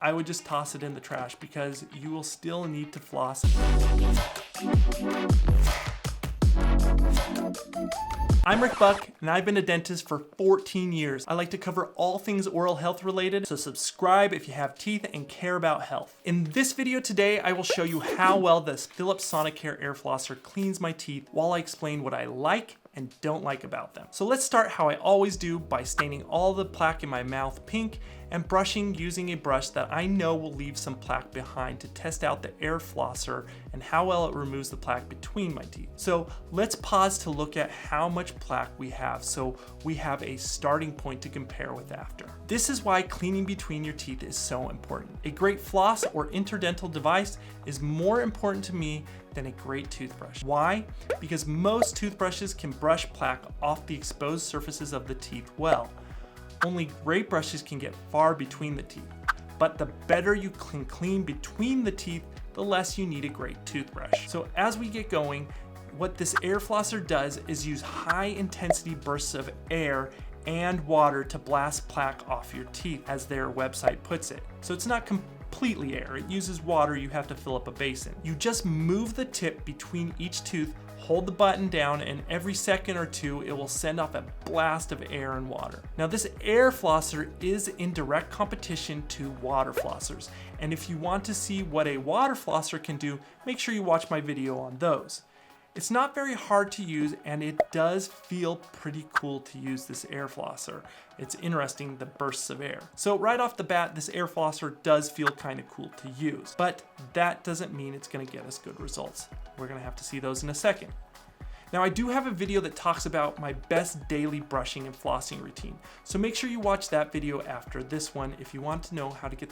I would just toss it in the trash because you will still need to floss. I'm Rick Buck, and I've been a dentist for 14 years. I like to cover all things oral health related, so subscribe if you have teeth and care about health. In this video today, I will show you how well this Philips Sonicare Air Flosser cleans my teeth while I explain what I like and don't like about them. So let's start how I always do, by staining all the plaque in my mouth pink and brushing using a brush that I know will leave some plaque behind to test out the air flosser and how well it removes the plaque between my teeth. So let's pause to look at how much plaque we have so we have a starting point to compare with after. This is why cleaning between your teeth is so important. A great floss or interdental device is more important to me than a great toothbrush. Why? Because most toothbrushes can brush plaque off the exposed surfaces of the teeth well. Only great brushes can get far between the teeth. But the better you can clean between the teeth, the less you need a great toothbrush. So as we get going, what this air flosser does is use high intensity bursts of air and water to blast plaque off your teeth, as their website puts it. So it's not completely air, it uses water. You have to fill up a basin. You just move the tip between each tooth, hold the button down, and every second or two it will send off a blast of air and water. Now this air flosser is in direct competition to water flossers, and if you want to see what a water flosser can do, make sure you watch my video on those. It's not very hard to use, and it does feel pretty cool to use this air flosser. It's interesting, the bursts of air. So right off the bat, this air flosser does feel kind of cool to use, but that doesn't mean it's gonna get us good results. We're gonna have to see those in a second. Now I do have a video that talks about my best daily brushing and flossing routine, so make sure you watch that video after this one if you want to know how to get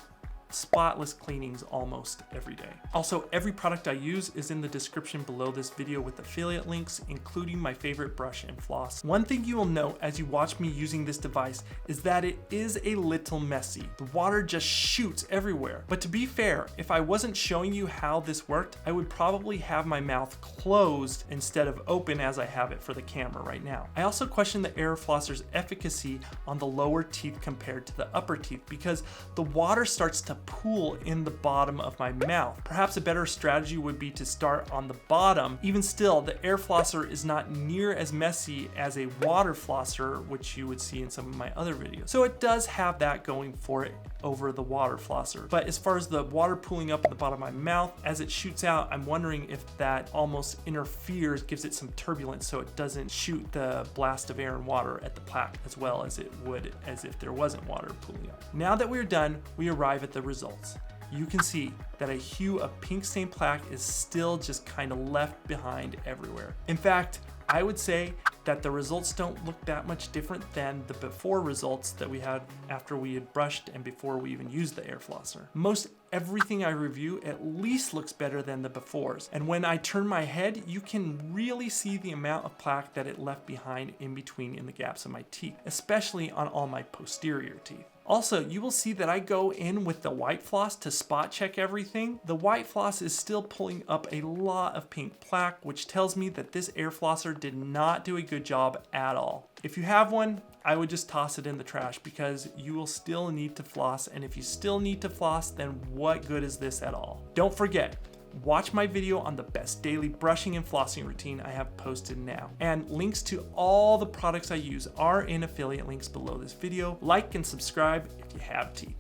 spotless cleanings almost every day. Also, every product I use is in the description below this video with affiliate links, including my favorite brush and floss. One thing you will note as you watch me using this device is that it is a little messy. The water just shoots everywhere. But to be fair, if I wasn't showing you how this worked, I would probably have my mouth closed instead of open as I have it for the camera right now. I also question the air flosser's efficacy on the lower teeth compared to the upper teeth because the water starts to pool in the bottom of my mouth. Perhaps a better strategy would be to start on the bottom. Even still, the air flosser is not near as messy as a water flosser, which you would see in some of my other videos. So it does have that going for it over the water flosser. But as far as the water pooling up in the bottom of my mouth as it shoots out, I'm wondering if that almost interferes, gives it some turbulence so it doesn't shoot the blast of air and water at the plaque as well as it would as if there wasn't water pooling up. Now that we're done, we arrive at the results. You can see that a hue of pink stained plaque is still just kind of left behind everywhere. In fact, I would say that the results don't look that much different than the before results that we had after we had brushed and before we even used the air flosser. Most everything I review at least looks better than the befores. And when I turn my head, you can really see the amount of plaque that it left behind in between in the gaps of my teeth, especially on all my posterior teeth. Also, you will see that I go in with the white floss to spot check everything. The white floss is still pulling up a lot of pink plaque, which tells me that this air flosser did not do a good job at all. If you have one, I would just toss it in the trash because you will still need to floss, and if you still need to floss, then what good is this at all? Don't forget, watch my video on the best daily brushing and flossing routine I have posted now. And links to all the products I use are in affiliate links below this video. Like and subscribe if you have teeth.